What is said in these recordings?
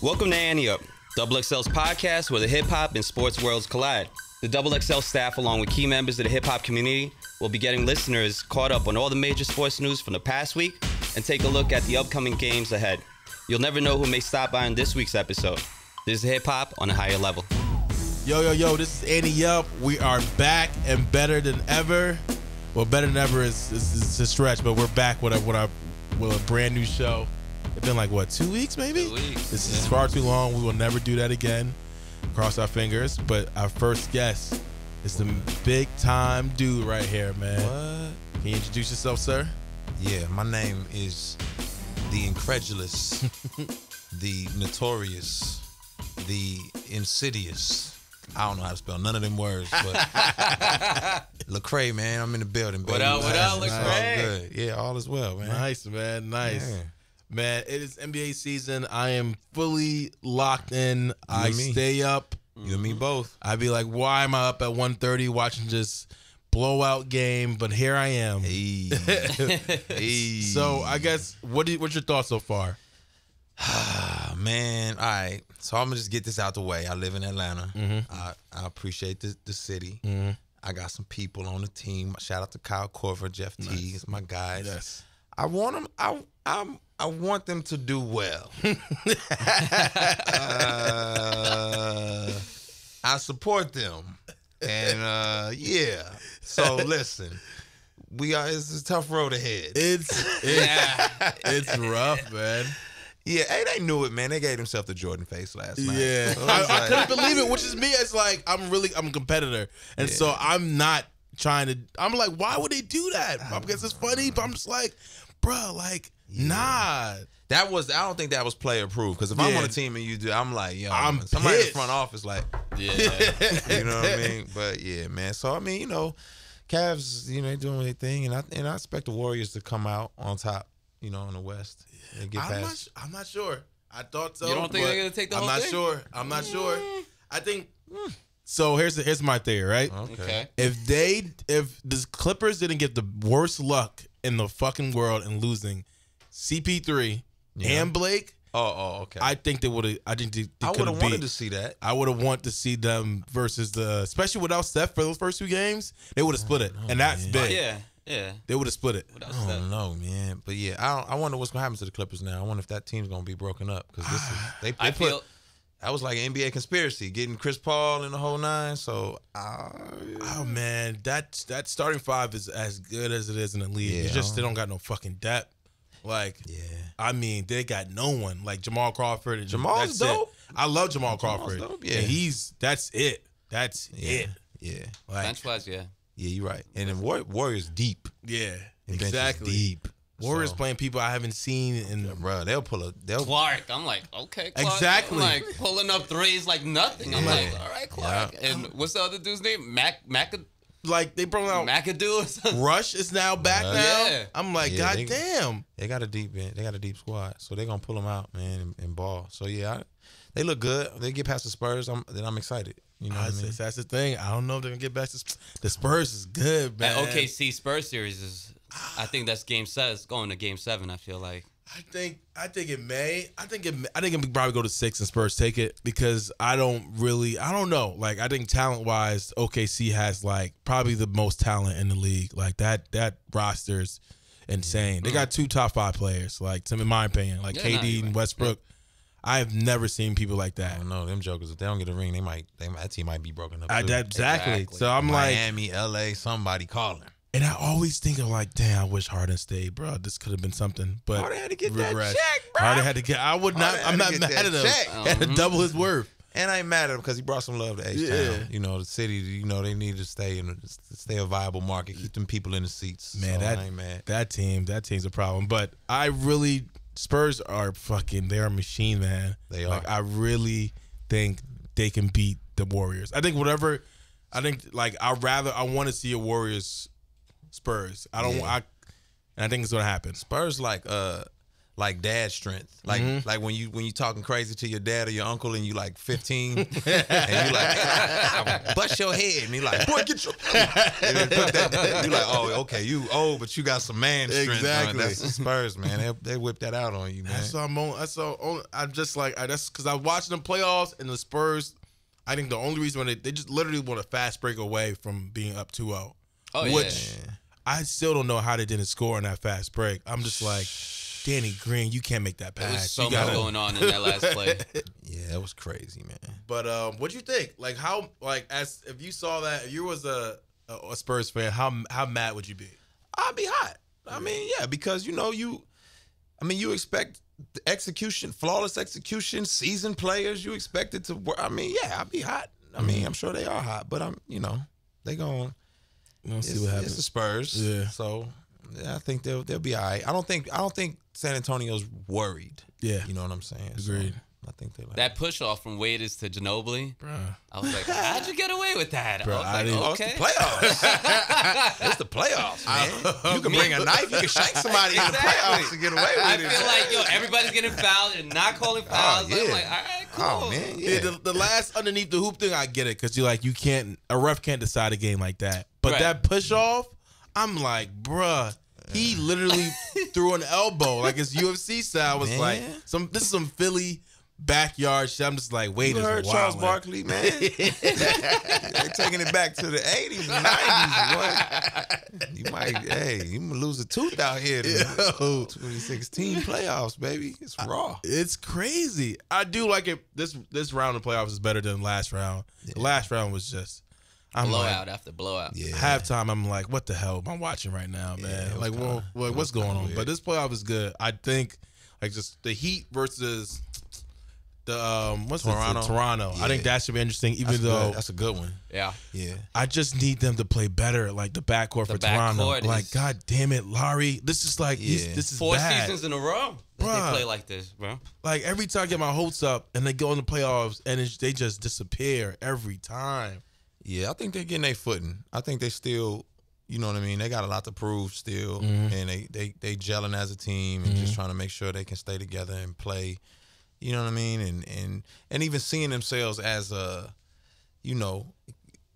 Welcome to Ante Up, XXL's podcast where the hip-hop and sports worlds collide. The XXL staff, along with key members of the hip-hop community, will be getting listeners caught up on all the major sports news from the past week and take a look at the upcoming games ahead. You'll never know who may stop by in this week's episode. This is hip-hop on a higher level. Yo, this is Ante Up. We are back and better than ever. Well, better than ever is a stretch, but we're back with a brand new show. It's been like, what, 2 weeks maybe? 2 weeks. This is far too long. We will never do that again. Cross our fingers. But our first guest is the big time dude right here, man. What? Can you introduce yourself, sir? Yeah, my name is the incredulous, the notorious, the insidious. I don't know how to spell none of them words, but Lecrae, man, I'm in the building, baby. What up, Lecrae? All good. Yeah, all is well, man. Nice, man. Nice. Yeah. Man, it is NBA season. I am fully locked in. I stay up. You and me both. I'd be like, why am I up at 1:30 watching just blowout game? But here I am. Hey. Hey. So I guess, what's your thoughts so far? Man, all right. So I'm going to just get this out the way. I live in Atlanta. Mm-hmm. I appreciate the city. Mm-hmm. I got some people on the team. Shout out to Kyle Korver, Jeff T. It's my guys. Yes. I want them. I want them to do well. I support them, and yeah. So listen, it's a tough road ahead. It's rough, man. Yeah, hey, they knew it, man. They gave themselves the Jordan face last night. Yeah, So I couldn't believe it. Which is me. It's like I'm a competitor, and so I'm not trying to. I'm like, why would they do that? Because it's funny, but I'm just like, bro, like, nah. I don't think that was player proof. Because if I'm on a team and you do, I'm like, yo, I'm somebody in pissed. the front office, like, Yeah. you know what I mean? But yeah, man. So I mean, Cavs, they doing their thing, and I expect the Warriors to come out on top, in the West and get past. I'm not sure. I thought so. You don't think they're gonna take the whole thing? I'm not sure. I think. So here's my theory, right? Okay. If the Clippers didn't get the worst luck in the fucking world in losing CP3 and Blake, okay. I think they would have. I think they I would could have wanted to see that. I would have wanted to see them versus especially without Steph for those first 2 games, they would have split it, and that's big. Yeah. They would have split it. I don't know, man. But yeah, I wonder what's gonna happen to the Clippers now. I wonder if that team's gonna be broken up because that was like an NBA conspiracy, getting Chris Paul and the whole nine. So, oh man, that starting five is as good as it is in the league. Yeah. It's just they don't got no fucking depth. Like, I mean, they got no one like Jamal Crawford. And Jamal's dope. It. I love Jamal Crawford. Dope, yeah. And that's it. That's it. Yeah. Like, Bench-wise, yeah. Yeah, you're right. And then Warriors deep. yeah, And bench is exactly. deep. Warriors playing people I haven't seen in. Bro, they'll Clark, I'm like, okay, Clark. Exactly. I'm like pulling up threes like nothing. I'm like, all right, Clark. Yeah. And what's the other dude's name? Like they brought out McAdoo or something? Rush is now back now. Yeah. I'm like, Yeah, God damn. They got a deep bench. They got a deep squad, so they're gonna pull them out, man, and ball. So yeah, they look good. They get past the Spurs. Then I'm excited. You know what I mean? That's the thing. I don't know if they're gonna get back to the Spurs. Is good, man. That OKC Spurs series is. I think that's game 7. It's going to game 7. I feel like. I think it may. I think it probably go to 6 and Spurs take it because I don't know. Like I think talent wise, OKC has like probably the most talent in the league. Like that roster's insane. They got 2 top 5 players. Like in my opinion, like KD and Westbrook. Yeah. I have never seen people like that. I don't know. Them jokers, if they don't get a ring, that team might be broken up. Too. Exactly. So I'm Miami, LA, somebody calling. And I always think of like, damn, I wish Harden stayed, bro. This could have been something. But Harden had to get that check, bro. Harden had to get. I'm not mad at him. He had to double his worth. And I ain't mad at him because he brought some love to H-Town. The city. They need to stay a viable market. Keep them people in the seats. Man, so I ain't mad. That team's a problem. But I really. Spurs are they're a machine, man. They are. Like, I really think they can beat the Warriors. I think I want to see a Warriors Spurs. And I think it's gonna happen. Spurs like like dad strength, like when you talking crazy to your dad or your uncle and you like 15 and you like I bust your head and he like, boy, get your and then put that, you like, oh, okay, you old but you got some man strength. Exactly. That's the Spurs, man. They whip that out on you, man. I'm just like that's because I was watching the playoffs and the Spurs. I think the only reason why they just literally want a fast break away from being up 2-0. Which I still don't know how they didn't score in that fast break. I'm just like, Danny Green, you can't make that pass. There was so much going on in that last play. Yeah, it was crazy, man. But what'd you think? Like how, like as if you saw that, if you was a Spurs fan, how mad would you be? I'd be hot. I mean, yeah, because you expect the execution, flawless execution, seasoned players. You expect it to work. I mean, yeah, I'd be hot. I mean, I'm sure they are hot, but they going. We'll see what happens. It's the Spurs, yeah. So yeah, I think they'll be all right. I don't think San Antonio's worried. Yeah, you know what I'm saying. Agreed. So I think they like that push off from Waiters to Ginobili. Bruh. I was like, how'd you get away with that? Bruh, I was like, okay. It's the playoffs. It's the playoffs, man. You can bring a knife, you can shank somebody in the playoffs to get away with I it. feel like, everybody's getting fouled and not calling fouls. yeah. I'm like, all right, cool. Oh, man, yeah. The last underneath the hoop thing, I get it, because a ref can't decide a game like that. But that push off, I'm like, bruh, he literally threw an elbow like it's UFC style. Was like this is some Philly backyard shit. I'm just like, wait, you heard Charles Barkley, man? They're taking it back to the 80s and 90s. Boy. You might lose a tooth out here. In 2016 playoffs, baby. It's raw. It's crazy. I do like it. This round of playoffs is better than the last round. Yeah. The last round was just blowout after blowout. Yeah. Halftime, I'm like, what the hell am I watching right now, man? Like, what's going on? Weird. But this playoff is good. I think, like, just the Heat versus the Toronto. Yeah. I think that should be interesting. That's a good one. Yeah. I just need them to play better, like the backcourt for Toronto. Like, god damn it, Larry. This is like this is 4 bad. seasons in a row that they play like this, bro. Like every time I get my hopes up and they go in the playoffs and they just disappear every time. Yeah, I think they're getting their footing. I think they still, you know what I mean? They got a lot to prove still, and they gelling as a team and just trying to make sure they can stay together and play. You know what I mean? And even seeing themselves as a,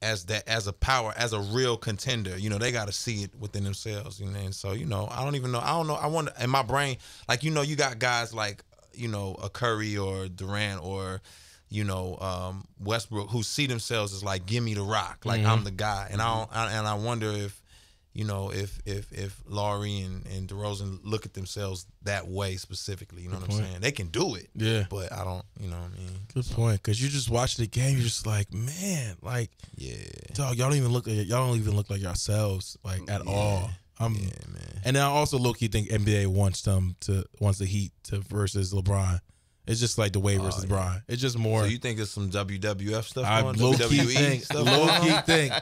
as a power, as a real contender. They got to see it within themselves. And so, I don't even know. I don't know. I wonder in my brain, like, you got guys like, a Curry or Durant or Westbrook who see themselves as like, give me the rock, like I'm the guy, and I wonder if if Laurie and DeRozan look at themselves that way specifically. You know what I'm saying? They can do it, but I don't. You know what I mean? Good point. Because you just watch the game, you're just like, man, like, dog, y'all don't even look like yourselves, like at all. Man. And I also low key think NBA wants the Heat to versus LeBron. It's just like the Wade versus Bron. It's just more. So you think it's some WWF stuff? I low key think.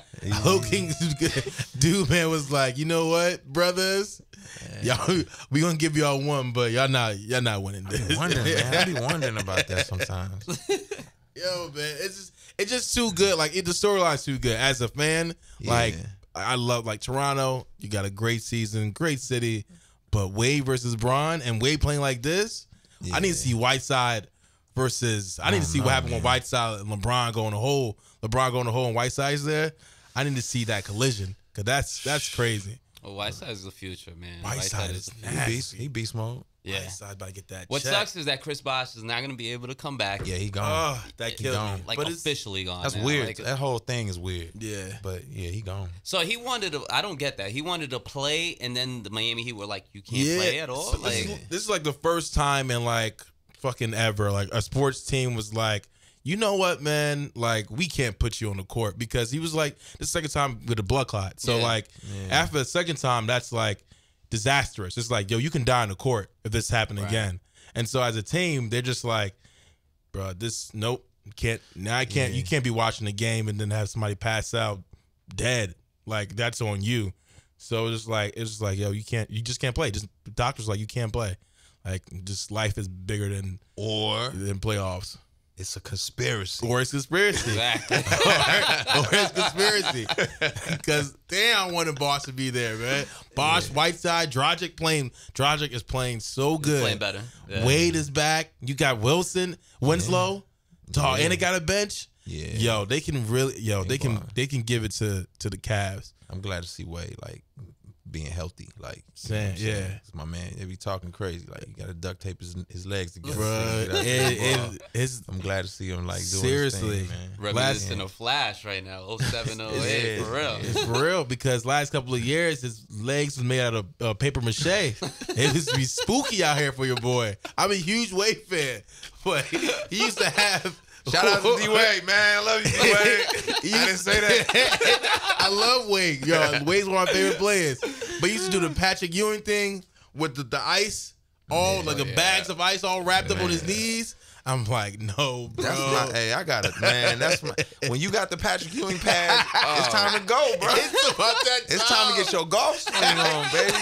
Dude, man, was like, you know what, brothers, y'all, we gonna give y'all one, but y'all not winning this. I be wondering about that sometimes. Yo, man, it's just too good. Like the storyline's too good. As a fan, like I love like Toronto. You got a great season, great city, but Wade versus Bron and Wade playing like this. I need to see Whiteside versus. I need to see what happened when Whiteside and LeBron go in the hole. LeBron go in the hole and Whiteside's there. I need to see that collision because that's crazy. Well, Whiteside is the future, man. Whiteside is nasty. He beast mode. Yeah. Whiteside about to get that. What sucks is that Chris Bosh is not going to be able to come back. Yeah, he gone. That killed me. Like officially gone. That's now. weird. Like, that whole thing is weird. Yeah. But yeah, he gone. So he wanted to. I don't get that. He wanted to play, and then the Miami Heat were like, "You can't play at all." So this is like the first time in like fucking ever, like a sports team was like, you know what, man, like we can't put you on the court because he was like the second time with a blood clot. So after the second time, that's like disastrous. It's like, yo, you can die on the court if this happened again. And so as a team, they're just like, bro, you can't. You can't be watching the game and then have somebody pass out dead. Like that's on you. So it's just like, yo, you just can't play. Just doctors like you can't play. Like, just life is bigger than playoffs. it's a conspiracy. Or it's conspiracy. Exactly. or it's conspiracy. Because damn, I wanted Bosh to be there, man. Bosh, Whiteside, Dragic is playing so good. Playing better. Yeah. Wade is back. You got Wilson, Winslow, dog, and they got a bench. Yeah. Yo, they can really, they can give it to the Cavs. I'm glad to see Wade like being healthy. Like, Saying, yeah. It's my man. They be talking crazy. Like, you got to duct tape his legs together. Bruh, I'm glad to see him like doing seriously, his thing, man. Reminiscing of Flash right now. 07, 08, for real. It's for real because last couple of years his legs was made out of paper mache. It used to be spooky out here for your boy. I'm a huge Wade fan, but he used to have. Shout out to D-Wade, man. I love you, D-Wade. I didn't say that. I love Wade. Yo, Wade's one of my favorite players. But he used to do the Patrick Ewing thing with the ice, bags of ice all wrapped up on his knees. I'm like, no, bro. Hey, I got it, man. When you got the Patrick Ewing pad, it's time to go, bro. It's about that time. It's time to get your golf swing on, baby.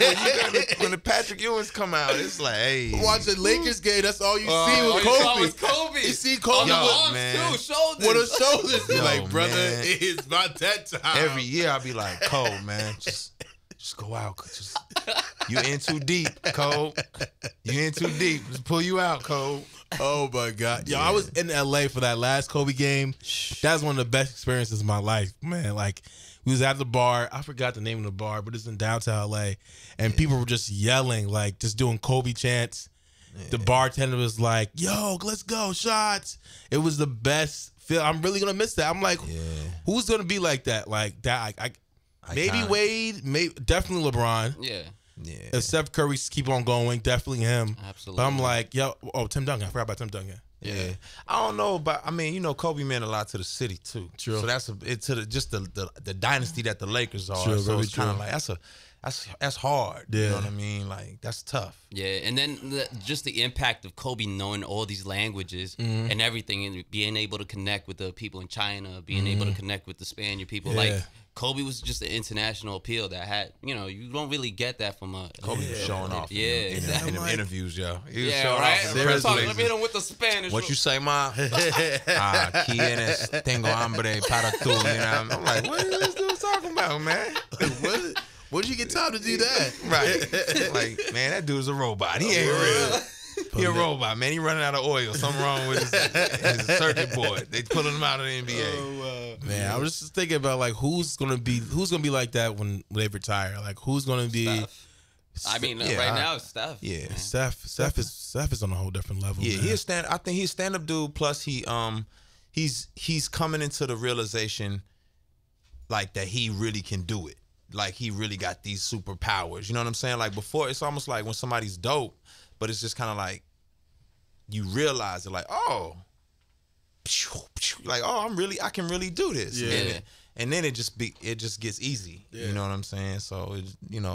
When the Patrick Ewings come out, it's like, hey. Watch the Lakers game, that's all you see with Kobe. Kobe. You see Kobe with arms too, shoulders. With his shoulders. You're like, brother, man. it's about that time. Every year I be like, Cole, man, just go out. You in too deep, Cole. You in too deep. Just pull you out, Cole. Oh my God. Yo, I was in LA for that last Kobe game. That was one of the best experiences of my life, man. Like, we was at the bar. I forgot the name of the bar, but it's in downtown LA. And people were just yelling, like, just doing Kobe chants. Yeah. The bartender was like, yo, let's go, shots. It was the best feel. I'm really going to miss that. I'm like, who's going to be like that? Like, that. Maybe Wade, definitely LeBron. Yeah. Yeah. If Steph Curry keep on going, definitely him. Absolutely. But I'm like, Tim Duncan. I forgot about Tim Duncan. Yeah. I don't know, but I mean, Kobe meant a lot to the city too. True. So that's the dynasty that the Lakers are. True, so it's true. kind of like that's hard. Yeah. You know what I mean? Like, that's tough. Yeah, and then just the impact of Kobe knowing all these languages and everything, and being able to connect with the people in China, being able to connect with the Spaniard people. Yeah. Like, Kobe was just an international appeal that had, you don't really get that from a... Kobe was showing off in them interviews, yo. He was showing off. Let me hit him with the Spanish. What you say, ma? ¿Quiénes tengo hambre para tú? I'm like, what is this dude talking about, man? Where'd you get time to do that? Right. Like, man, that dude's a robot. He ain't real. He a robot, man. He running out of oil. Something wrong with his circuit board. They pulling him out of the NBA. Man, I was just thinking about like who's gonna be like that when they retire. Like who's gonna be? Steph. I mean, right now it's Steph. Yeah, man. Steph is on a whole different level. Yeah, man. I think he's a stand-up dude. Plus, he's coming into the realization like that he really can do it. Like he really got these superpowers. You know what I'm saying? Like before, it's almost like when somebody's dope. But it's just kind of like you realize it, like, oh, I can really do this. Yeah. And then it just gets easy. Yeah. You know what I'm saying? So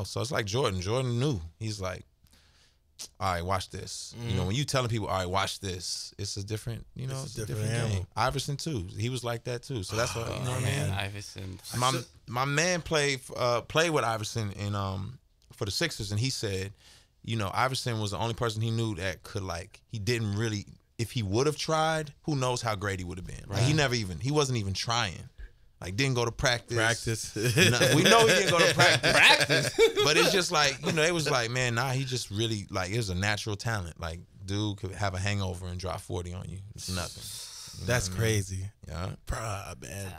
so it's like Jordan. Jordan knew. He's like, all right, watch this. When you telling people, all right, watch this, it's a different, it's a different game. Iverson too. He was like that too. So that's what what I mean. Iverson. My man played with Iverson in for the Sixers, and he said, Iverson was the only person he knew that could, like, he didn't really, if he would have tried, who knows how great he would have been. Right. Like, he wasn't even trying. Like, didn't go to practice. We know he didn't go to practice. But it's just like, it was like, man, he just really, like, it was a natural talent. Like, dude could have a hangover and drop 40 on you. It's nothing. That's crazy. Yeah. Bruh, man.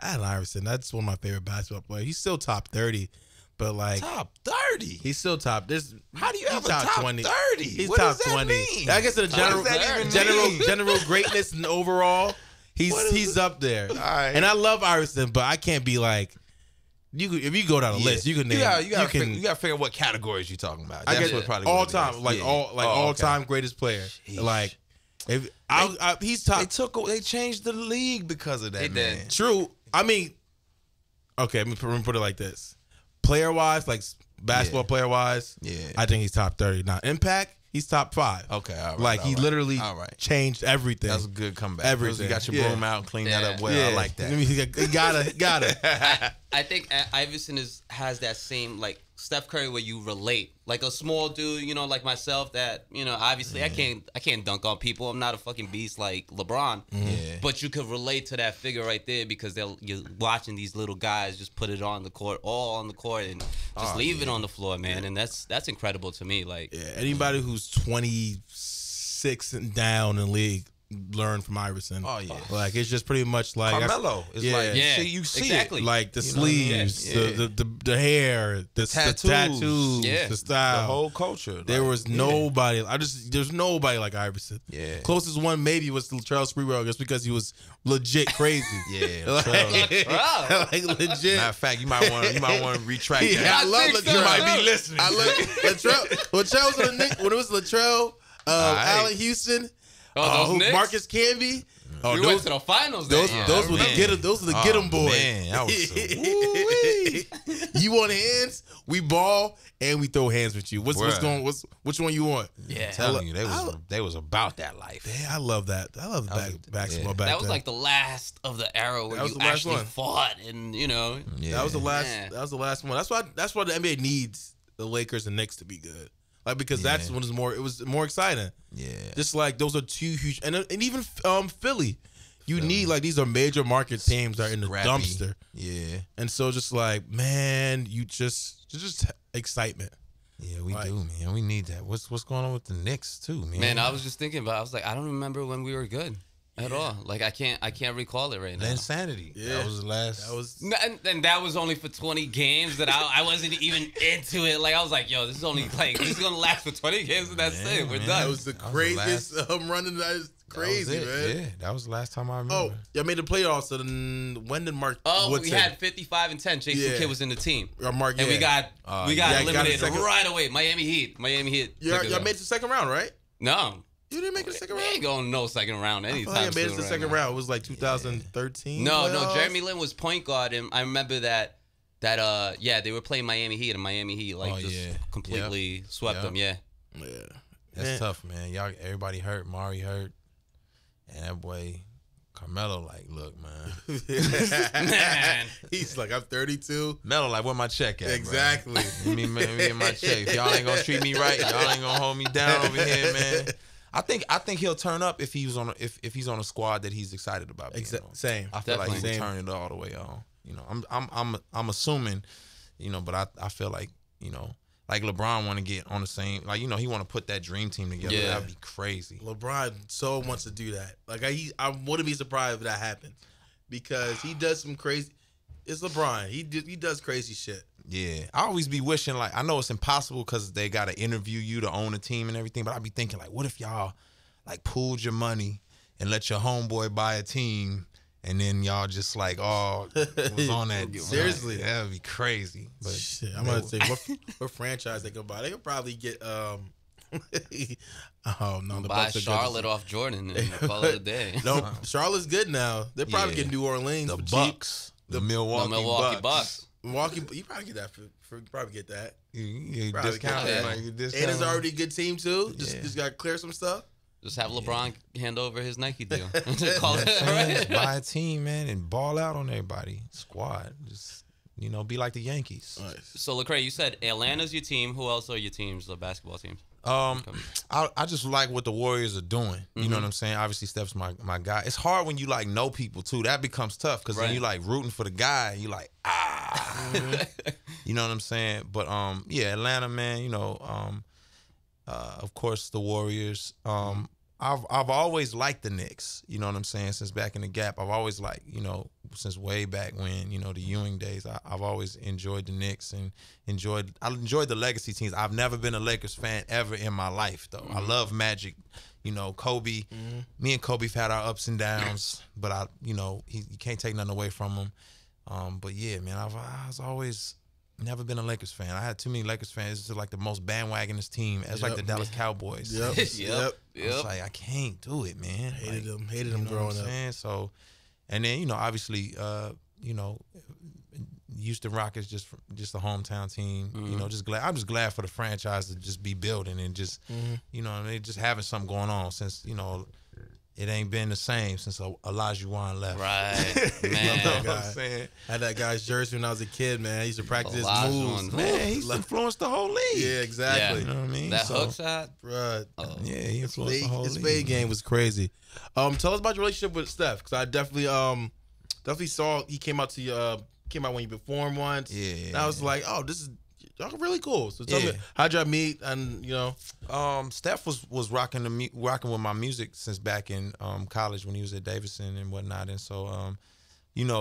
Allen Iverson, that's one of my favorite basketball players. He's still top 30. But like top 30, he's still top. How do you have a top 20? 30? He's what top does that 20. Mean? I guess the general greatness and overall, he's up there. All right. And I love Iverson, but I can't be like if you go down the list, you can name. You got to figure out what categories you're talking about. That's what probably all time, all time greatest player. Jeez. Like if he's top. They changed the league because of that. Man. True. I mean, okay, let me put it like this. Player-wise, like basketball player-wise, I think he's top 30. Now, impact, he's top 5. Okay, all right. Like, he literally changed everything. That's a good comeback. Everything. You got your broom out and clean that up well. I like that. He got it. I think Iverson has that same, like, Steph Curry where you relate, like a small dude, you know, like myself that, you know, obviously I can't dunk on people. I'm not a fucking beast like LeBron, but you could relate to that figure right there because you're watching these little guys just put it on the court, all on the court, and just leave it on the floor, man. And that's incredible to me. Like, anybody who's 26 and down in the league. Learn from Iverson. Oh yeah, like it's just pretty much like Carmelo. It's like you see exactly. it. Like the sleeves, the hair, the tattoos, the style, the whole culture. There was nobody. There's nobody like Iverson. Yeah, closest one maybe was Latrell Sprewell, just because he was legit crazy. like legit. Matter of fact, you might want to retract that. I love Latrell. You might be listening. I love Latrell. Latrell was on the Knicks when it was Latrell, Allen Houston. Marcus Camby. We went to the finals. Those were the get 'em. Those were the get 'em boys. Man, that was you want hands? We ball and we throw hands with you. Which one you want? Yeah, I'm telling you, they was about that life. Yeah, I love that. I love basketball back then. That was like the last of the era where you actually fought, and you know, that was the last. That was the last one. That's why the NBA needs the Lakers and Knicks to be good. Like because that's when it was more exciting. Yeah, just like those are two huge, and even Philly, you need like these are major market teams that are in the dumpster. Yeah, and so just like man, you just excitement. Yeah, we do, man. We need that. What's going on with the Knicks too, man? Man, I was just thinking about. I was like, I don't remember when we were good. At all, like I can't recall it right now. Insanity. Yeah, that was the last. That was, and that was only for 20 games. That I wasn't even into it. Like I was like, yo, this is gonna last for 20 games, and that's it. We're done. That was the craziest running. That is crazy, man. Yeah, that was the last time I remember. Oh, y'all made the playoffs. So then when did Mark? We had 55 and 10. Jason Kidd was in the team. Mark, and we got eliminated right away. Miami Heat. Y'all made the second round, right? No. You didn't make it the second round? We ain't going no second round anytime soon. I made it to the second round. It was like 2013. No, Jeremy Lin was point guard, and I remember that they were playing Miami Heat, and Miami Heat completely swept them. Yeah. That's tough, man. Y'all, everybody hurt. Mari hurt, and that boy Carmelo, like, look, man. Man. He's like, I'm 32. Melo, like, where my check at? Exactly. Bro? me and my check. If y'all ain't gonna treat me right, y'all ain't gonna hold me down over here, man. I think he'll turn up if he's on a squad that he's excited about. Same. I feel like he'll turn it all the way on. You know, I'm assuming, you know, but I feel like, you know, like LeBron want to get on the same, like, you know, he want to put that dream team together. Yeah. That'd be crazy. LeBron so wants to do that. Like I wouldn't be surprised if that happens because he does some crazy. It's LeBron. He does crazy shit. Yeah, I always be wishing, like, I know it's impossible because they got to interview you to own a team and everything, but I be thinking, like, what if y'all, like, pooled your money and let your homeboy buy a team and then y'all just, like, was on that. Seriously. That would be crazy. But shit, I'm going to say, what franchise they could buy? They could probably get, oh, no. Buy Charlotte off Jordan and call it a day. No, Charlotte's good now. They're probably getting New Orleans. The Bucks. The Milwaukee Bucks. Milwaukee, you probably get that probably get that. You discount it. And it's already a good team too. Just got to clear some stuff. Just have LeBron hand over his Nike deal. Buy a team, man, and ball out on everybody. Squad. Just, you know, be like the Yankees. Nice. So, Lecrae, you said Atlanta's your team. Who else are your teams, the basketball teams? I just like what the Warriors are doing. You know what I'm saying? Obviously, Steph's my guy. It's hard when you, like, know people, too. That becomes tough because when you, like, rooting for the guy, you like, You know what I'm saying? But, yeah, Atlanta, man, you know, of course, the Warriors. I've always liked the Knicks, you know what I'm saying, since back in the Gap. I've always liked, you know, since way back when, you know, the Ewing days, I've always enjoyed the Knicks and enjoyed the legacy teams. I've never been a Lakers fan ever in my life, though. I love Magic, you know, Kobe. Me and Kobe have had our ups and downs, but you know, you can't take nothing away from him. But yeah, man, I was always never been a Lakers fan. I had too many Lakers fans. It's just like the most bandwagonist team. It's like the Dallas Cowboys. Yep. I was like, I can't do it, man. Hated them growing up. So, and then, you know, obviously, you know, Houston Rockets just the hometown team. You know, I'm just glad for the franchise to just be building and just, you know, I mean, just having something going on since, you know, it ain't been the same since Olajuwon left. Right, You man. know what You know I'm what I'm saying? Had that guy's jersey when I was a kid, man. I used to practice his Olajuwon, moves. Man, he's influenced the whole league. Yeah, exactly. You know what I mean? That So, hook shot. Bruh. Yeah, he influenced the whole His league. fade game was crazy. Tell us about your relationship with Steph, because I definitely saw he came out when you performed once. Yeah. And I was like, oh, this is y'all really cool. So tell me, Yeah. how'd y'all meet? And Steph was rocking with my music since back in college when he was at Davidson and whatnot, and so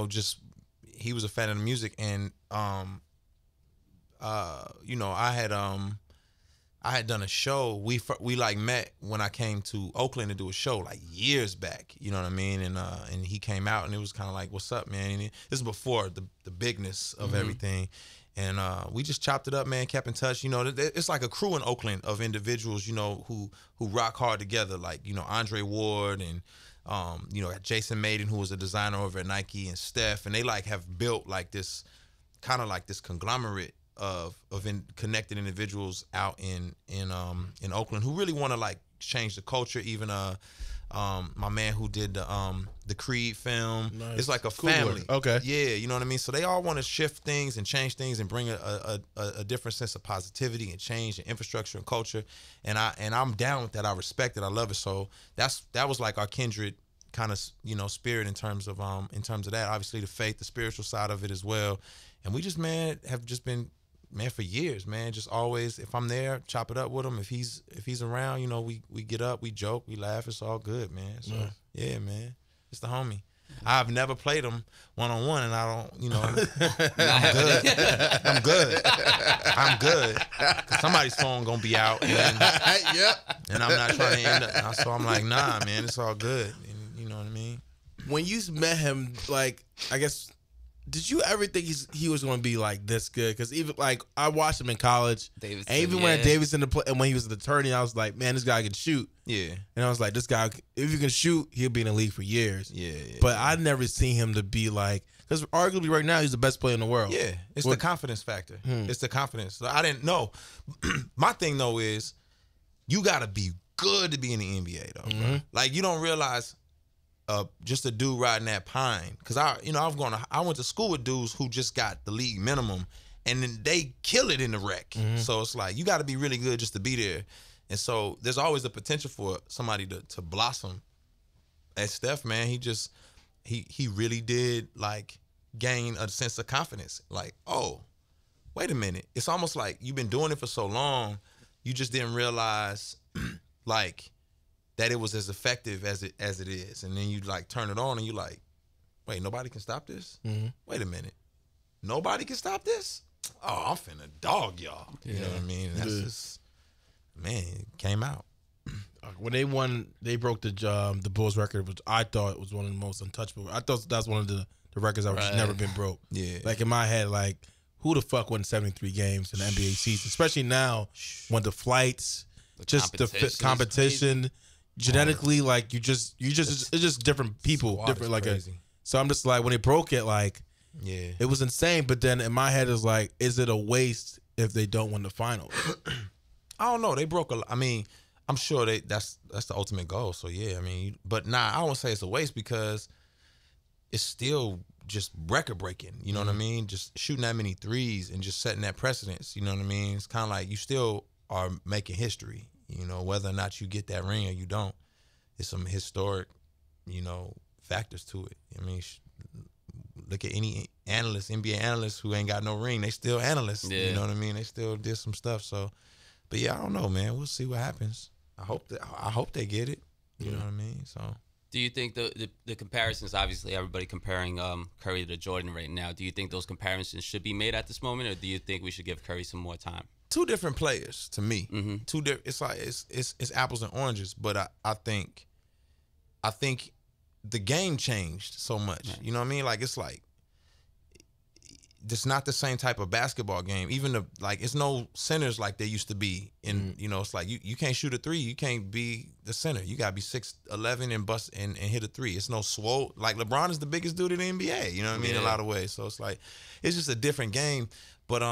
just he was a fan of the music, and I had done a show. We like met when I came to Oakland to do a show like years back. You know what I mean? And he came out and it was kind of like, "What's up, man?" And this is before the bigness of everything. And we just chopped it up, man. Kept in touch. It's like a crew in Oakland of individuals, who rock hard together. Like Andre Ward and Jason Maiden, who was a designer over at Nike, and Steph, and they like have built like this kind of like this conglomerate of connected individuals out in Oakland who really want to like change the culture. Even my man who did the Creed film, Nice. it's like a Cool family. work. Okay. Yeah, you know what I mean? So they all want to shift things and change things and bring a different sense of positivity and change and infrastructure and culture. And I'm down with that. I respect it. I love it. So that was like our kindred kind of spirit in terms of that. Obviously the faith, the spiritual side of it as well. And we just, man, have just been, man, for years, man, just always, if I'm there, chop it up with him. If he's around, we get up, we joke, we laugh. It's all good, man. So yeah, man, it's the homie. I've never played him one-on-one, and I don't, I'm good. I'm good. 'Cause somebody's phone gonna be out, and I'm not trying to end up. So I'm like, nah, man, it's all good. And you know what I mean? when you met him, like, I guess, did you ever think he was going to be like this good? Because even like I watched him in college, Davidson, and even when Davidson and when he was an attorney, I was like, man, this guy can shoot. Yeah. And I was like, this guy, if you can shoot, he'll be in the league for years. Yeah. But I'd never seen him to be like, because arguably right now he's the best player in the world. Yeah, it's the confidence factor. It's the confidence. So I didn't know. My thing though is, you got to be good to be in the NBA though. Bro. Like you don't realize. Just a dude riding that pine, because I went to school with dudes who just got the league minimum, and then they kill it in the rec. So it's like you got to be really good just to be there, and so there's always the potential for somebody to blossom. As Steph, man, he really did like gain a sense of confidence. Like, oh, wait a minute, it's almost like you've been doing it for so long, you just didn't realize like that it was as effective as it is. And then you like turn it on and you like, wait, nobody can stop this? Wait a minute. Nobody can stop this? Oh, I'm finna dog y'all. You know what I mean? That's just, man, it came out. When they won, they broke the Bulls record, which I thought was one of the most untouchable. I thought that's one of the records that just never been broke. Yeah. Like in my head, like who the fuck won 73 games in the NBA season? Especially now when the flights, the competition. Genetically, like you just it's just different people, different like so I'm just like when they broke it, like it was insane. But then in my head is like, is it a waste if they don't win the finals? I don't know. They broke I mean, I'm sure that's the ultimate goal. So yeah, I mean, but nah, I won't say it's a waste because it's still just record breaking. You know what I mean? Just shooting that many threes and just setting that precedence. You know what I mean? It's kind of like you still are making history. You know, whether or not you get that ring or you don't, it's some historic, factors to it. I mean, look at any analyst, NBA analyst who ain't got no ring. They still analysts. Yeah. You know what I mean? They still did some stuff. So, but yeah, I don't know, man. We'll see what happens. I hope they get it. You know what I mean? So. Do you think the comparisons, obviously everybody comparing Curry to Jordan right now, do you think those comparisons should be made at this moment, or do you think we should give Curry some more time? Two different players to me. Two different. It's like it's apples and oranges. But I think the game changed so much. Right. You know what I mean? Like it's like it's not the same type of basketball game. Even it's no centers like they used to be. In it's like you can't shoot a three. You can't be the center. You gotta be 6'11" and bust and hit a three. It's no swole. Like LeBron is the biggest dude in the NBA. You know what I mean? In a lot of ways. So it's like it's just a different game. But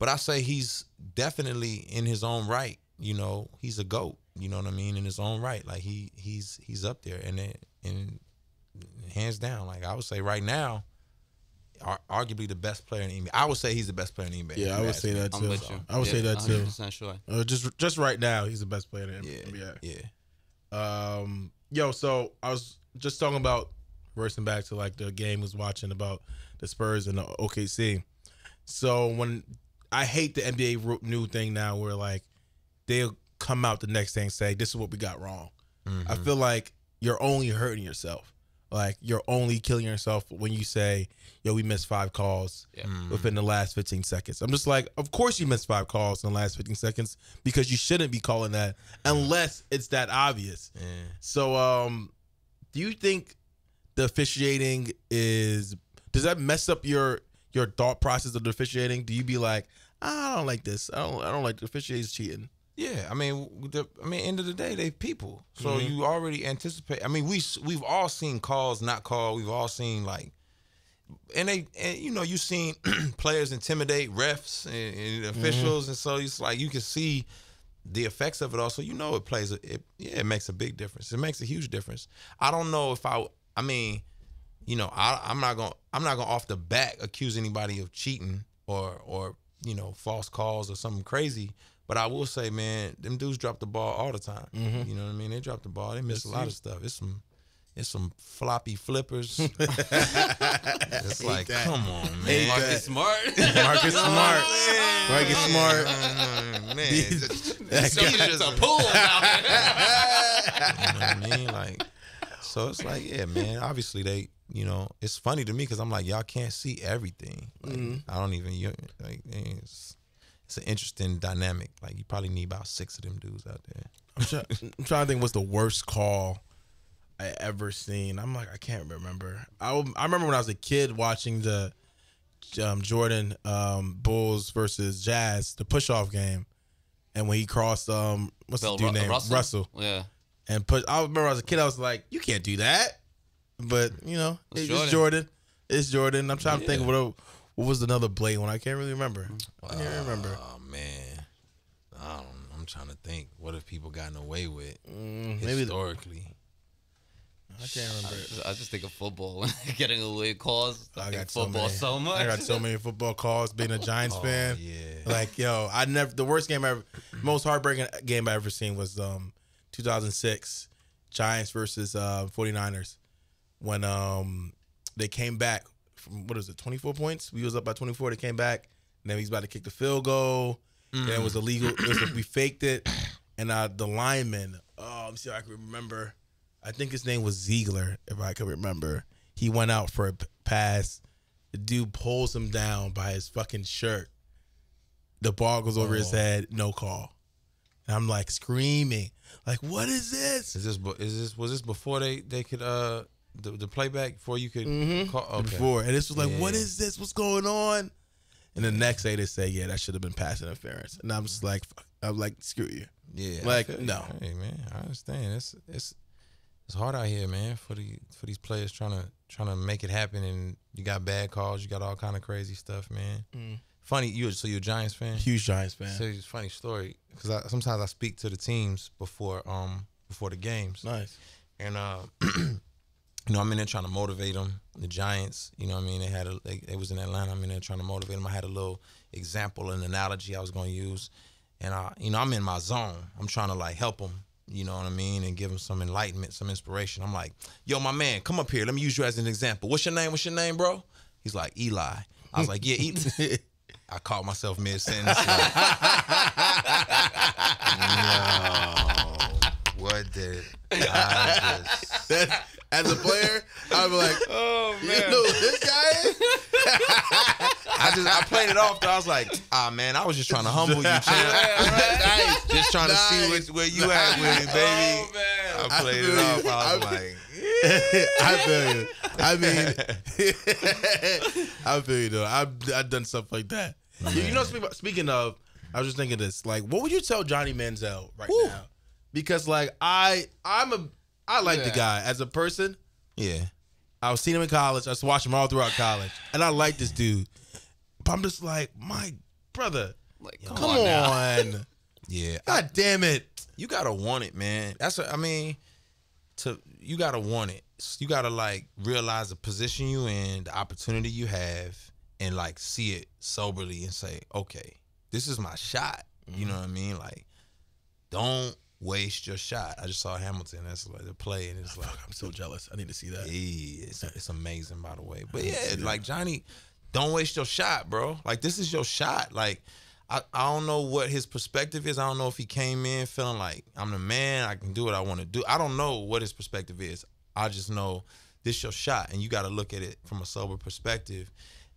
I say he's definitely in his own right. He's a GOAT. you know what I mean, in his own right. Like he's up there, and hands down, like I would say right now, arguably the best player in the NBA. I would say he's the best player in the NBA. Yeah, I would say that too. I'm with you. I would say that too. 100% sure. Just right now, he's the best player in the NBA. Yeah. So I was just talking about versing back to like the game I was watching about the Spurs and the OKC. So when I hate the NBA new thing now, where like they'll come out the next day and say, "This is what we got wrong." I feel like you're only hurting yourself. Like you're only killing yourself when you say, "Yo, we missed 5 calls within the last 15 seconds." I'm just like, of course you missed 5 calls in the last 15 seconds because you shouldn't be calling that unless it's that obvious. Yeah. So, do you think the officiating does that mess up your thought process of the officiating? Do you be like, I don't like this. I don't like the officiating cheating. Yeah, I mean, end of the day, they people. So you already anticipate. I mean, we've all seen calls not called. We've all seen like, and you've seen players intimidate refs and officials, and so it's like you can see the effects of it all. So it makes a big difference. It makes a huge difference. I don't know if I'm not gonna off the bat accuse anybody of cheating or false calls or something crazy. But I will say, man, them dudes drop the ball all the time. You know what I mean? They drop the ball. They miss a lot of stuff. It's some floppy flippers. It's like, come on, man. Marcus Smart. Marcus Smart. Marcus Smart. Man, That's a pool out there. You know what I mean? Like, so it's like, yeah, man. Obviously, they, it's funny to me because I'm like, y'all can't see everything. Like, I don't even like. It's an interesting dynamic. Like you probably need about 6 of them dudes out there. I'm trying to think what's the worst call I ever seen. I'm like, I can't remember. I remember when I was a kid watching the Jordan Bulls versus Jazz, the push-off game, and when he crossed what's the dude name? Russell. Yeah. And I remember as a kid, I was like, you can't do that. But it's Jordan. It's Jordan. I'm trying to think of what was another blatant one? I can't really remember. I can't remember. Oh man, I'm trying to think. What have people gotten away with maybe historically? I can't remember. I just think of football getting away calls. I got football so much. I got so many football calls. Being a Giants fan, yeah. Like the worst game most heartbreaking game I ever seen was 2006 Giants versus 49ers when they came back. From, 24 points? We was up by 24. They came back, and then we was about to kick the field goal. Then it was illegal. We faked it, and the lineman. Oh, let me see if I can remember. I think his name was Ziegler, if I can remember. He went out for a pass. The dude pulls him down by his fucking shirt. The ball goes over his head. No call. And I'm like screaming, like, "What is this? Was this before they could the playback before you could call? Okay. Before, and this was like, what is this? What's going on? And the next day they say, yeah, that should have been pass interference. And I'm just like, screw you. Yeah, like no. Hey man, I understand. It's hard out here, man, for these players trying to make it happen, and you got bad calls, you got all kind of crazy stuff, man. Funny, you're a Giants fan? Huge Giants fan. So it's a funny story because sometimes I speak to the teams before the games. Nice. And I'm in there trying to motivate them. The Giants, you know what I mean? They was in Atlanta. I'm in there trying to motivate them. I had a little example, an analogy I was going to use. And, I'm in my zone. I'm trying to, like, help them, you know what I mean, and give them some enlightenment, some inspiration. I'm like, yo, my man, come up here. Let me use you as an example. What's your name, bro? He's like, Eli. I was like, yeah, Eli. I caught myself mid-sentence. Like, no. What did I just... As a player, I'd be like, oh, man. You know who this guy is? I played it off, though. I was like, man, I was just trying to humble you, champ. Nice. Just trying to see where you at with it, baby. Oh, man. I played it off. I was like... I feel you. I mean, I feel you, though. I've done stuff like that. Speaking of, I was just thinking this. Like, what would you tell Johnny Manziel right now? Because, like, I like the guy as a person. Yeah. I was seeing him in college. I was watching him all throughout college. And I like this dude. But I'm just like, my brother, Like, come on. Yeah. God damn it. You gotta want it, man. You gotta want it. You gotta like realize the position you in, the opportunity you have, and like see it soberly and say, okay, this is my shot. You know what I mean? Like, don't waste your shot. I just saw Hamilton. That's like the play, and it's like, I'm so jealous. I need to see that. yeah, it's amazing, by the way. But yeah, like Johnny, don't waste your shot, bro. Like, this is your shot. Like, I don't know what his perspective is. I don't know if he came in feeling like I'm the man, I can do what I want to do. I don't know what his perspective is. I just know this is your shot, and you got to look at it from a sober perspective.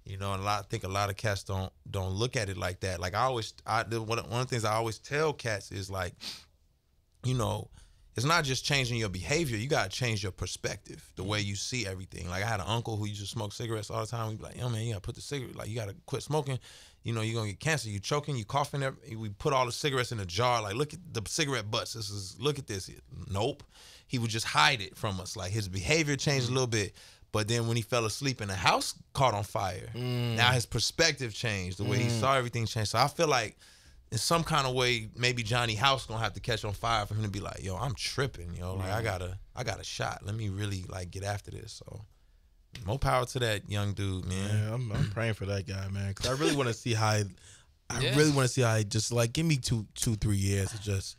You know, and I think a lot of cats don't look at it like that. Like one of the things I always tell cats is like, you know, it's not just changing your behavior. You got to change your perspective, the way you see everything. Like, I had an uncle who used to smoke cigarettes all the time. He'd be like, yo, man, you got to put the cigarette, like, you got to quit smoking. You know, you're going to get cancer. You choking, you coughing. We put all the cigarettes in a jar. Like, look at the cigarette butts. Look at this. Nope. He would just hide it from us. Like, his behavior changed a little bit. But then when he fell asleep and the house caught on fire, now his perspective changed. The way he saw everything changed. So I feel like in some kind of way, maybe Johnny House gonna have to catch on fire for him to be like, yo, I'm tripping, yo. Like, I got a shot. Let me really like get after this. So more power to that young dude, man. Yeah, I'm praying for that guy, man. Cause I really want to see how really want to see how he just like give me 2-3 years of just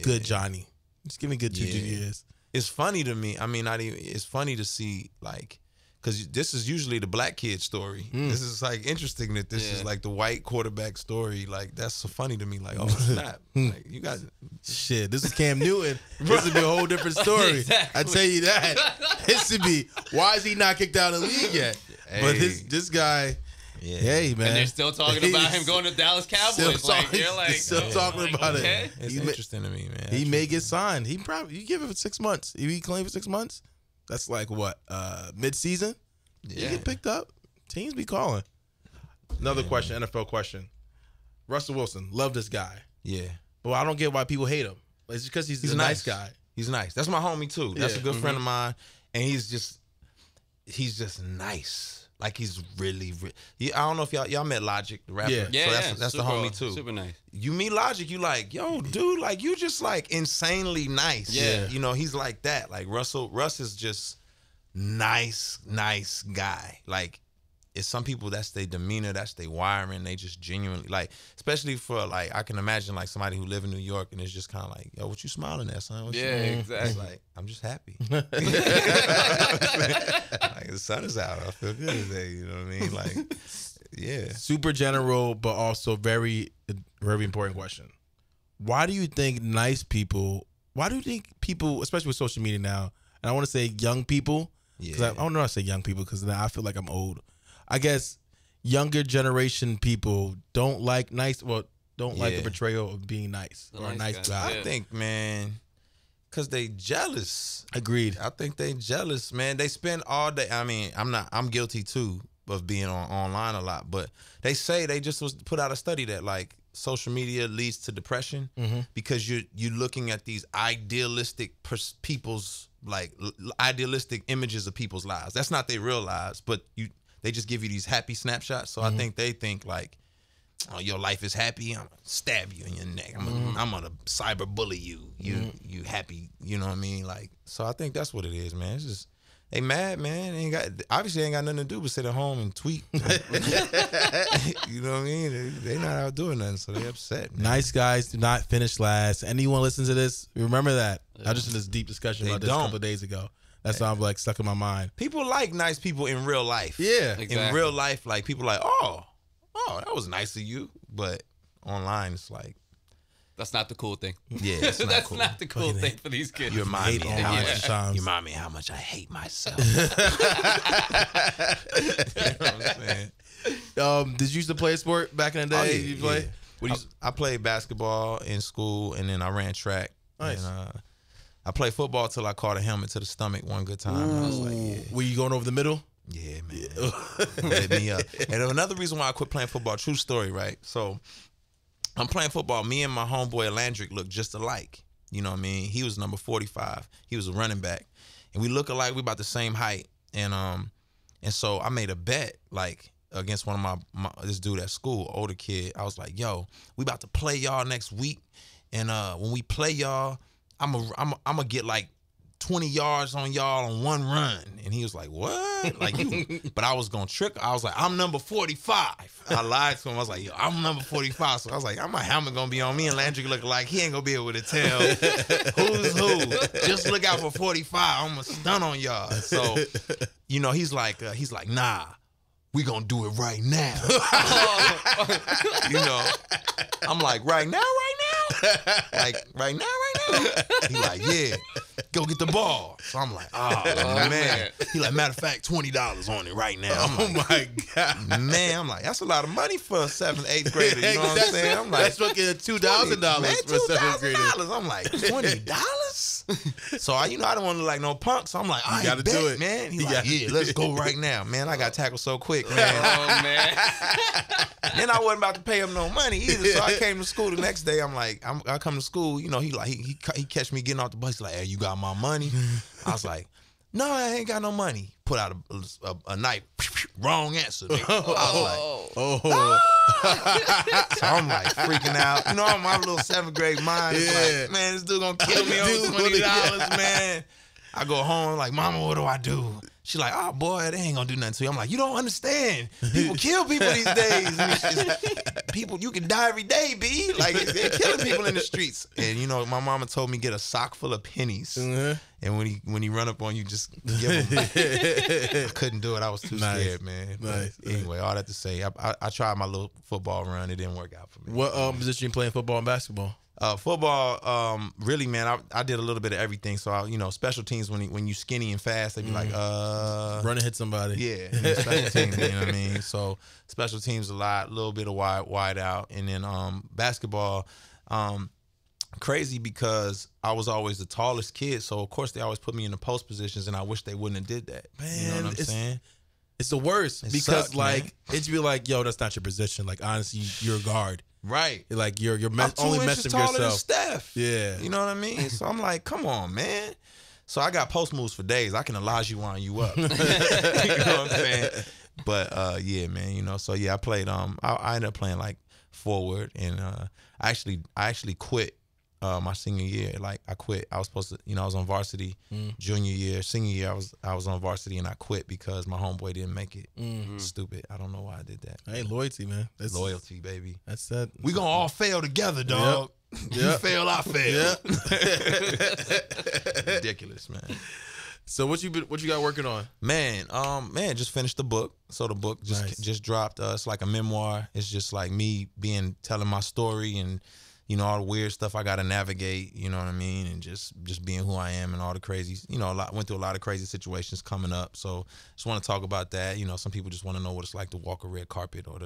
good Johnny. Just give me good 2 years. It's funny to me. I mean, it's funny to see, like, because this is usually the black kid story. This is like interesting that this is like the white quarterback story. Like, that's so funny to me. Like, oh snap! Like, you guys, shit. This is Cam Newton. This would be a whole different story. Exactly. I tell you that. This would be. Why is he not kicked out of the league yet? Hey. But this guy. yeah. Hey, man. And they're still talking about him going to Dallas Cowboys. Still talking about okay. it. It's interesting to me, man. He may get signed. You give him 6 months. If he claimed for 6 months, that's like what, mid-season? Yeah. He get picked up. Teams be calling. Another question, NFL question. Russell Wilson, love this guy. Yeah. But I don't get why people hate him. It's because he's a nice guy. He's nice. That's my homie too. That's a good friend Mm-hmm. of mine, and he's just nice. Like, he's really. I don't know if y'all met Logic, the rapper. Yeah. So that's the super, homie too. Super nice. You meet Logic, you like, yo, dude, like, you just like insanely nice. Yeah. You know, he's like that. Like, Russ is just nice guy. Like, it's some people, that's their demeanor, that's their wiring. They just genuinely, like, especially for, like, I can imagine, like, somebody who live in New York and it's just kind of like, yo, what you smiling at, son? What you doing? Exactly. It's like, I'm just happy. Like, the sun is out. I feel good today. You know what I mean? Like, yeah. Super general, but also very, very important question. Why do you think people, especially with social media now, and I want to say young people, because I don't know how to say young people because now I feel like I'm old. I guess younger generation people don't like like the portrayal of being nice or a nice guy. I think, man, because they jealous. Agreed. I think they jealous, man. They spend all day. I mean, I'm guilty too of being online a lot, but they say they just put out a study that like social media leads to depression because you're looking at these idealistic people's like idealistic images of people's lives. That's not their real lives, but they just give you these happy snapshots. So I think they think like, oh, your life is happy. I'm gonna stab you in your neck. I'm gonna cyber bully you. You happy? You know what I mean? Like, so I think that's what it is, man. It's just they mad, man. They ain't got nothing to do but sit at home and tweet. You know what I mean? They not out doing nothing, so they upset, man. Nice guys do not finish last. Anyone listens to this, remember that. I just had this deep discussion about this a couple of days ago. That's why I'm like stuck in my mind. People like nice people in real life. Yeah. Exactly. In real life, like people like, oh, that was nice of you. But online, it's like, That's not the cool thing. yeah, it's not That's cool. not the cool thing for these kids. You remind me how much I hate myself. You know what I'm saying? Did you used to play a sport back in the day? Oh, yeah, you play? yeah. I played basketball in school, and then I ran track. Nice. And, I played football till I caught a helmet to the stomach one good time. And I was like, yeah. Were you going over the middle? Yeah, man. Lit me up. And another reason why I quit playing football, true story, right? So I'm playing football. Me and my homeboy Landrick look just alike. You know what I mean? He was number 45. He was a running back. And we look alike. We about the same height. And so I made a bet. Like, against one of this dude at school, older kid. I was like, yo, we about to play y'all next week. And when we play y'all, I'm gonna get like 20 yards on y'all on one run. And he was like, what? Like you, but I was gonna trick. I was like, I'm number 45. I lied to him. I was like, yo, I'm number 45. So I was like, my helmet gonna be on me, and Landry look like he ain't gonna be able to tell who's who. Just look out for 45. I'm gonna stun on y'all. So, you know, he's like, nah, we gonna do it right now. You know, I'm like, right now? Like, right now? He like, yeah, go get the ball. So I'm like, oh, man. He like, matter of fact, $20 on it right now. I'm like, my God. Man, I'm like, that's a lot of money for a 7th, 8th grader. You know what I'm saying? I'm like, that's fucking $2,000 man, for a 7th grader. I'm like, $20? So I don't want to look like no punk. So I'm like, I gotta bet, do it, man. He's like, yeah, let's go right now, man. I got tackled so quick, man. Oh man. Then I wasn't about to pay him no money either. So I came to school the next day. I'm like, I come to school. You know, he catch me getting off the bus. He's like, hey, you got my money? I was like, no, I ain't got no money. Put out a knife. Wrong answer. Nigga. I was like, So I'm like freaking out. You know, my little 7th grade mind is like, man, this dude gonna kill me over $20, man. I go home like, mama, what do I do? She like, oh boy, they ain't gonna do nothing to you. I'm like, you don't understand. People kill people these days. People, you can die every day, B. Like, they're killing people in the streets. And you know, my mama told me get a sock full of pennies. Mm-hmm. And when he run up on you, just give him. I couldn't do it. I was too scared, man. Nice. Anyway, all that to say, I tried my little football run. It didn't work out for me. What position you playing, football and basketball? Football, really, man, I did a little bit of everything. So, special teams, when you skinny and fast, they be like, run and hit somebody. Yeah, special teams, you know what I mean? So, special teams a little bit of wide out. And then basketball, crazy because I was always the tallest kid. So, of course, they always put me in the post positions, and I wish they wouldn't have did that. Man, you know what I'm saying? It's the worst because, it'd be like, yo, that's not your position. Like, honestly, you're a guard. Right. Like you're I'm only 2 messing inches with taller yourself. than Steph. Yeah. You know what I mean? So I'm like, come on, man. So I got post moves for days. I can Olajuwon you up. You know what I'm saying? But yeah, man, so yeah, I played I ended up playing like forward, and I actually quit my senior year. Like I quit. I was supposed to, I was on varsity junior year. Senior year I was on varsity, and I quit because my homeboy didn't make it. Stupid. I don't know why I did that. Hey, loyalty, man. That's loyalty, baby. That's that. We gonna all fail together, dog. Yep. You fail, I fail. Yep. Ridiculous, man. So what you got working on? Man, just finished the book. So the book just dropped. It's like a memoir. It's just like me telling my story and all the weird stuff I gotta navigate, you know what I mean, and just being who I am and all the crazy, went through a lot of crazy situations coming up. So just want to talk about that. Some people just want to know what it's like to walk a red carpet or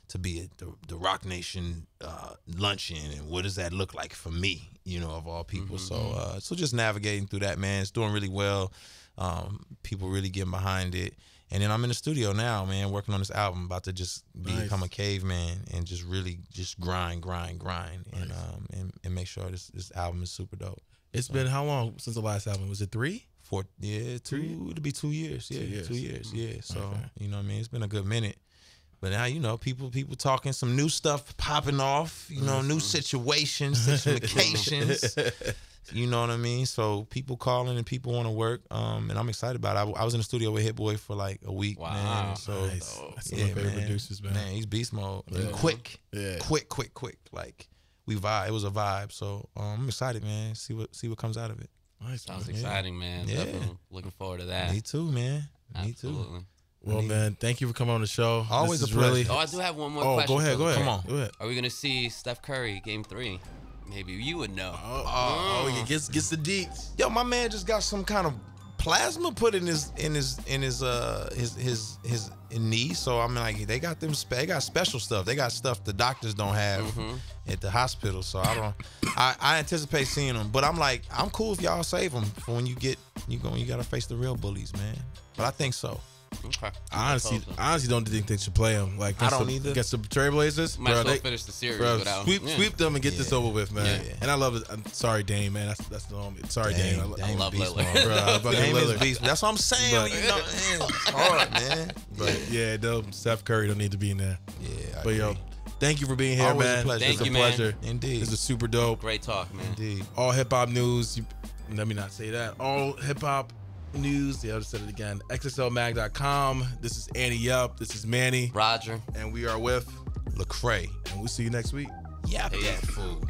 to be at the Rock Nation luncheon, and what does that look like for me, of all people. Mm-hmm. So just navigating through that, man. It's doing really well. People really getting behind it. And then I'm in the studio now, man, working on this album, about to just become a caveman and just really just grind, and make sure this album is super dope. It's been how long since the last album? Was it 3? 4? Yeah, 2. It'll be 2 years. Yeah, 2 years. Yeah. So you know what I mean. It's been a good minute. But now, people talking some new stuff popping off. New situations, situations. You know what I mean? So people calling and people want to work, and I'm excited about it. I was in the studio with Hit Boy for like a week. Wow, man. So nice. That's one of my favorite producers, man. Man, he's beast mode. Yeah. And quick. Like we vibe. It was a vibe. So I'm excited, man. See what comes out of it. Nice. Sounds exciting, man. Yeah. Definitely looking forward to that. Me too, man. Absolutely. Me too. Well, man, thank you for coming on the show. Always a pleasure. I do have one more question. Go ahead. Come on. Go ahead. Are we gonna see Steph Curry Game 3? Maybe you would know. He gets the deets. Yo, my man just got some kind of plasma put in his knee. So I mean, like they got special stuff. They got stuff the doctors don't have at the hospital. So I anticipate seeing them. But I'm like, I'm cool if y'all save them for when you gotta face the real bullies, man. But I think so. Okay. I honestly don't think they should play him. Like, I don't either. Against the Trailblazers, Might as bro, well finish the series bro, without sweep them and get this over with, man. Yeah. And I love it. I'm sorry, Dame, man. That's the homie. Sorry, Dame. I love beast Lillard. mode. Bro, I fucking Dame is Lillard. beast. That's what I'm saying. But- You know, man, it's hard, man. But yeah, no, Steph Curry don't need to be in there. Yeah, I But yo, agree. thank you for being here, Always a man. pleasure. It's Thank a you, man. pleasure. Indeed. This is super dope. Great talk, man. Indeed. All hip hop news. Let me not say that. All hip hop news. Yeah, I just said it again. XXLmag.com. This is Ante Up. This is Manny. Roger. And we are with Lecrae. And we'll see you next week. Yeah, Peace. that fool.